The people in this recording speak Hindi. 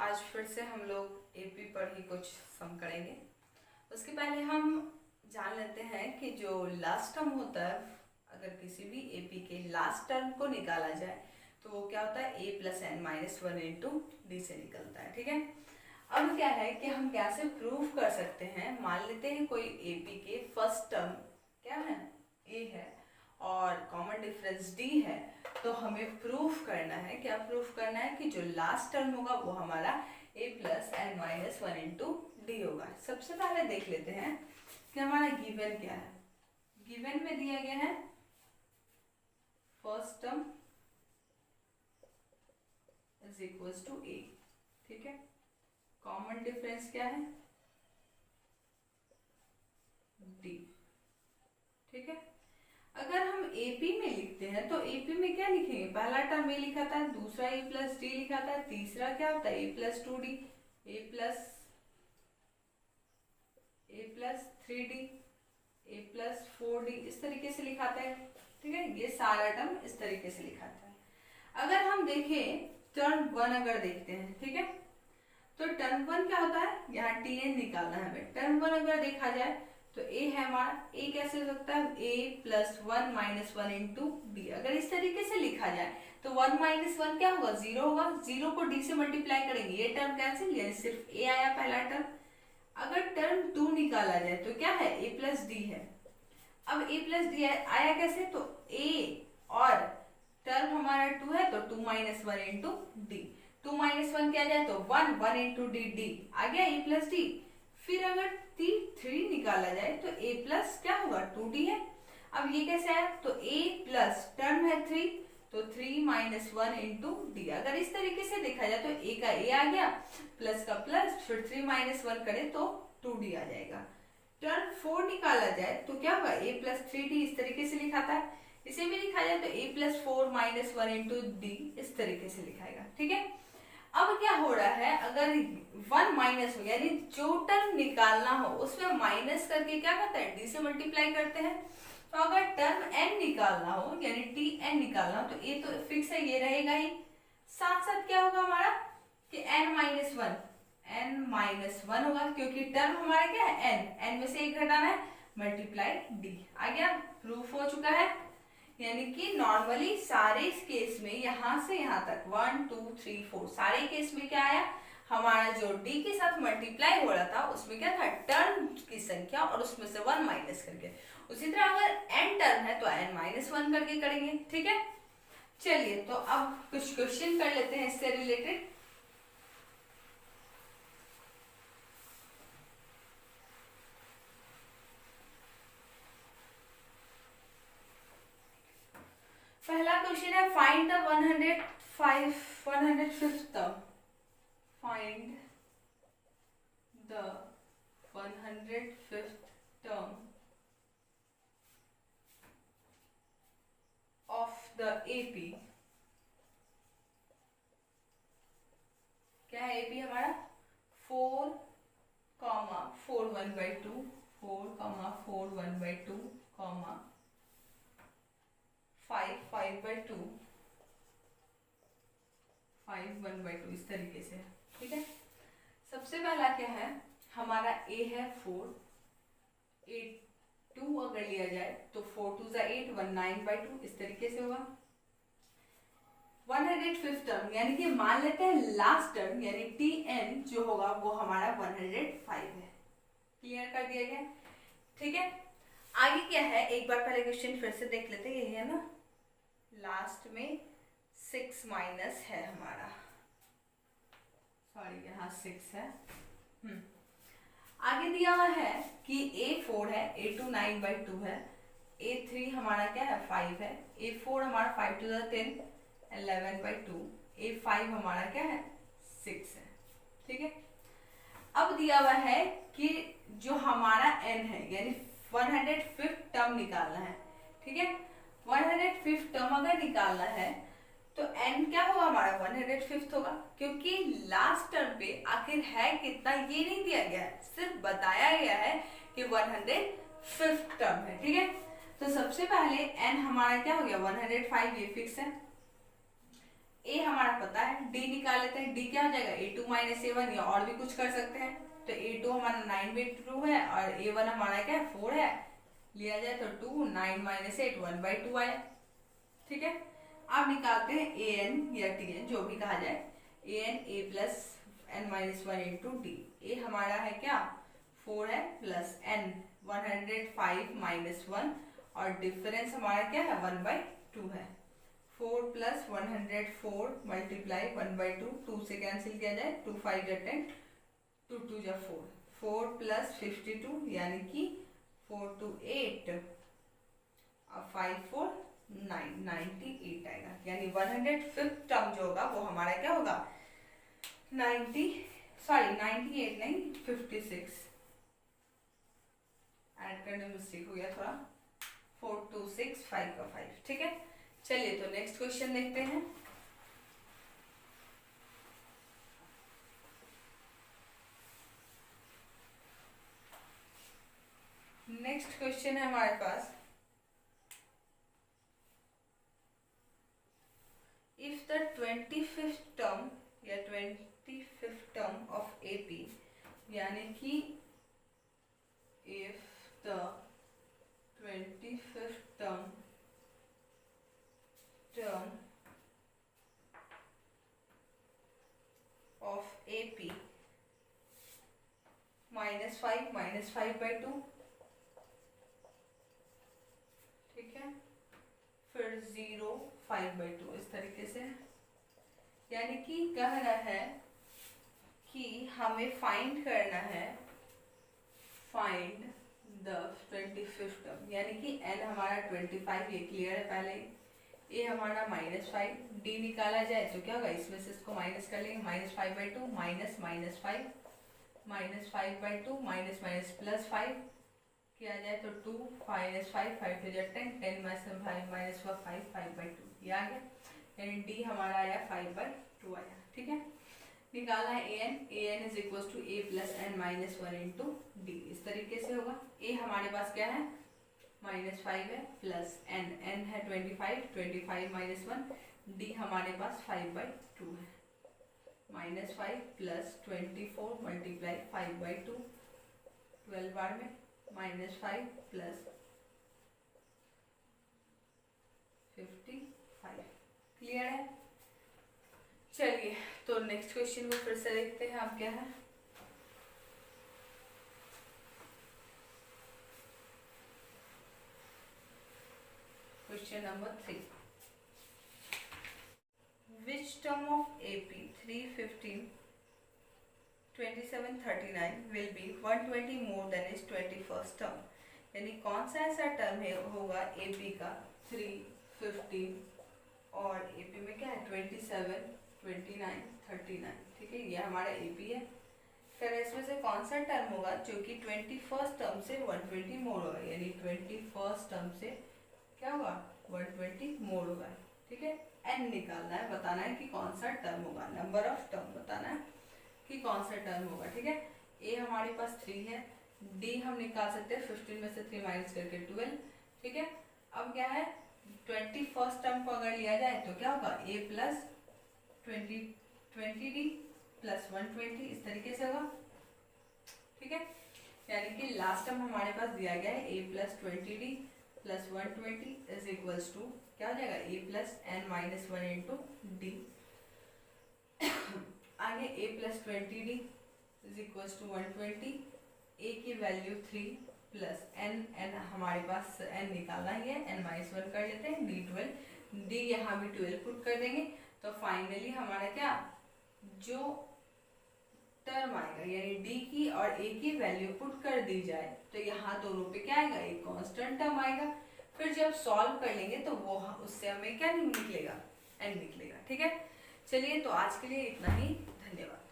आज फिर से हम लोग एपी पर ही कुछ सम करेंगे। उसके पहले हम जान लेते हैं कि जो लास्ट टर्म होता है, अगर किसी भी एपी के लास्ट टर्म को निकाला जाए तो वो क्या होता है, a plus n minus one into d से निकलता है। ठीक है, अब क्या है कि हम कैसे प्रूव कर सकते हैं। मान लेते हैं कोई एपी के फर्स्ट टर्म क्या है, a है और कॉमन डिफरेंस d है, तो हमें प्रूफ करना है, क्या प्रूफ करना है कि जो लास्ट टर्म होगा वो हमारा a plus n minus one into d होगा। सबसे पहले देख लेते हैं कि हमारा गिवन क्या है। गिवन में दिया गया है first term is equals to a। ठीक है, कॉमन डिफरेंस क्या है, d। ठीक है, अगर हम एपी में लिखते हैं तो एपी में क्या लिखेंगे, पहला टर्म ए लिखा था, दूसरा ए प्लस डी लिखा था, तीसरा क्या होता है ए प्लस टू डी, ए प्लस थ्री डी, ए प्लस फोर डी, इस तरीके से लिखाता है। ठीक है, ये सारा टर्म इस तरीके से लिखाता है। अगर हम देखें टर्म वन, अगर देखते हैं, ठीक है, तो टर्म वन क्या होता है, यहाँ टी एन निकालना है हमें। टर्म वन अगर देखा जाए तो a है हमारा, a कैसे हो सकता है, a plus one minus one into D. अगर इस तरीके से लिखा जाए तो वन माइनस वन क्या होगा, जीरो होगा। जीरो को d से मल्टीप्लाई करेंगे, ये टर्म कैंसिल, यानी सिर्फ a आया पहला टर्म। अगर टर्म टू निकाला जाए तो क्या है, a प्लस डी है। अब a प्लस डी आया कैसे, तो a और टर्म हमारा टू है तो two minus one into D. Two minus one क्या जाए तो one, one into D, D आ गया a प्लस डी। फिर अगर थ्री निकाला जाए तो a प्लस क्या होगा, टू डी है। अब ये कैसे आया, तो a प्लस टर्म है थ्री, तो three minus one into D. अगर इस तरीके से देखा जाए तो a का a आ गया, प्लस का प्लस, फिर थ्री माइनस वन करे तो टू डी आ जाएगा। टर्म फोर निकाला जाए तो क्या होगा, a प्लस थ्री डी, इस तरीके से लिखाता है। इसे भी लिखा जाए तो a plus four minus one into d, इस तरीके से लिखाएगा। ठीक है, अब क्या हो रहा है, अगर वन माइनस हो यानी जो टर्म निकालना हो उसमें माइनस करके क्या करते हैं, डी से मल्टीप्लाई करते हैं। तो अगर टर्म n निकालना हो यानी टी एन निकालना हो तो ये तो फिक्स है, ये रहेगा ही। साथ साथ क्या होगा हमारा कि n माइनस वन होगा, क्योंकि टर्म हमारा क्या है n में से एक घटाना है, मल्टीप्लाई डी आ गया। प्रूफ हो चुका है, यानी कि नॉर्मली सारे केस में यहाँ से यहाँ तक 1 2 3 4 सारे केस में क्या आया, हमारा जो d के साथ मल्टीप्लाई हो रहा था उसमें क्या था, टर्म की संख्या और उसमें से 1 माइनस करके। उसी तरह अगर n टर्म है तो n माइनस वन करके करेंगे। ठीक है, चलिए तो अब कुछ क्वेश्चन कर लेते हैं इससे रिलेटेड। पहला क्वेश्चन है, find the 105th term. Find the 105th term of the AP. क्या है एपी हमारा, 4, 4 1 by 2, 4, 4 1 by 2, 5 5 by 2, 5 1 by 2, इस तरीके से। ठीक है, सबसे पहला क्या है हमारा, a है 4, 8 2 अगर लिया जाए तो 4 2 जा 8, 1 9 by 2, इस तरीके से होगा। 105th टर्म यानी कि मान लेते हैं लास्ट टर्म यानी टी एन जो होगा वो हमारा 105 है। क्लियर कर दिया गया। ठीक है, आगे क्या है, एक बार पहले क्वेश्चन फिर से देख लेते हैं। यही है ना, लास्ट में 6 माइनस है हमारा, सॉरी यहाँ 6 है। आगे दिया हुआ है कि a4 है, a2 9 by 2 है, a3 हमारा क्या है 5 है, a4 हमारा 5 to the 10 11 by 2, a5 हमारा क्या है 6 है। ठीक है, अब दिया हुआ है कि जो हमारा n है यानी 105th टर्म निकालना है। ठीक है, 105th टर्म अगर निकालना है तो n क्या होगा हमारा 105th होगा, क्योंकि लास्ट टर्म पे आखिर है कितना ये नहीं दिया गया है, सिर्फ बताया गया है कि 105th टर्म है। ठीक है, तो सबसे पहले n हमारा क्या हो गया 105, ये फिक्स है। ए हमारा पता है, डी निकाल लेते हैं। डी क्या हो जाएगा, a2 माइनस a1, या और भी कुछ कर सकते हैं। तो a2 हमारा 9/2 है और a1 हमारा क्या है 4 है, लिया जाए तो 2, 9 माइनस 8 1/2 आया। ठीक है, अब निकालते हैं an या tn, जो भी कहा जाए, an a plus n minus 1 into D. A हमारा है क्या 4 है, प्लस n 105 माइनस 1, और डिफरेंस हमारा क्या है 1/2 है। 4 प्लस 104 मल्टीप्लाई 1/2, 2 से कैंसिल किया जाए, 2 5 जा 10, 2 2 जा 4, 4 प्लस 52 यानी कि 4 2 8, अब 5 4 9, 98 आएगा। यानी 105th टर्म जो होगा वो हमारा क्या होगा 98 नहीं 56, ऐड करने में मिस्टेक हो गया थोड़ा, 4 2 6 5 का 5। ठीक है, चलिए तो नेक्स्ट क्वेश्चन देखते हैं। नेक्स्ट क्वेश्चन है हमारे पास, इफ द 25th टर्म या 25th टर्म ऑफ एपी, यानी कि if the 25th term of AP -5/2, ठीक है, फिर 0 5/2, इस तरीके से। यानी कि कह रहा है कि हमें फाइंड करना है, फाइंड द 25th टर्म, यानी कि n हमारा 25, ये क्लियर है पहले ही, ए हमारा -5, डी निकाला जाए तो क्या होगा, इसमें से इसको माइनस कर लेंगे, -5/2 माइनस -5 -5/2 माइनस माइनस प्लस 5 किया जाए तो 2 -5 5 2 10 10 -5 माइनस 5 5/2, ये आ गया। यानी डी हमारा आया 5/2 आया। ठीक है, निकालना है an is equal to a plus n minus 1 into d, इस तरीके से होगा। ए हमारे पास क्या है -5 है, प्लस n है 25 माइनस 1, डी हमारे पास 5/2 है, -5 प्लस 24 मल्टीप्लाई 5/2, 12 बार में -5 प्लस 55, क्लियर है। चलिए तो नेक्स्ट क्वेश्चन को फिर से देखते हैं, अब क्या है। Question number 3. Which term of AP 315, 27, 39 will be 120 more than its 21st term? यानी कौन सा ऐसा टर्म है होगा AP का 315 और AP में क्या है 27, 29, 39, ठीक है, ये हमारा AP है। फिर इसमें से कौन सा टर्म होगा जो कि 21st टर्म से 120 मोर होगा, यानी 21st टर्म से क्या होगा 120 मोर होगा। ठीक है, n निकालना है, बताना है कि कौन सा टर्म होगा, नंबर ऑफ टर्म बताना है कि कौन सा टर्म होगा। ठीक है, a हमारे पास 3 है, d हम निकाल सकते हैं 15 में से 3 माइनस करके 12। ठीक है, अब क्या है 21st टर्म को अगर लिया जाए तो क्या होगा a प्लस 20d प्लस 120, इस तरीके से होगा। ठीक है, यानी कि लास्ट टर्म हमारे पास दिया गया है a plus 20d plus 120 is equals to क्या हो जाएगा a plus n minus 1 into d. आगे a plus 20d is equals to 120, a की वैल्यू 3 प्लस n हमारे पास n निकालना ही है, n माइनस 1 कर लेते हैं, d 12, d यहाँ भी 12 पुट कर देंगे तो फाइनली हमारा क्या जो टर्म आएगा, यानी d की और a की वैल्यू पुट कर दी जाए तो यहाँ दोनों पे क्या आएगा एक कांस्टेंट टर्म आएगा। फिर जब सॉल्व कर लेंगे तो वो उससे हमें क्या निकलेगा n निकलेगा। ठीक है, चलिए तो आज के लिए इतना ही, धन्यवाद।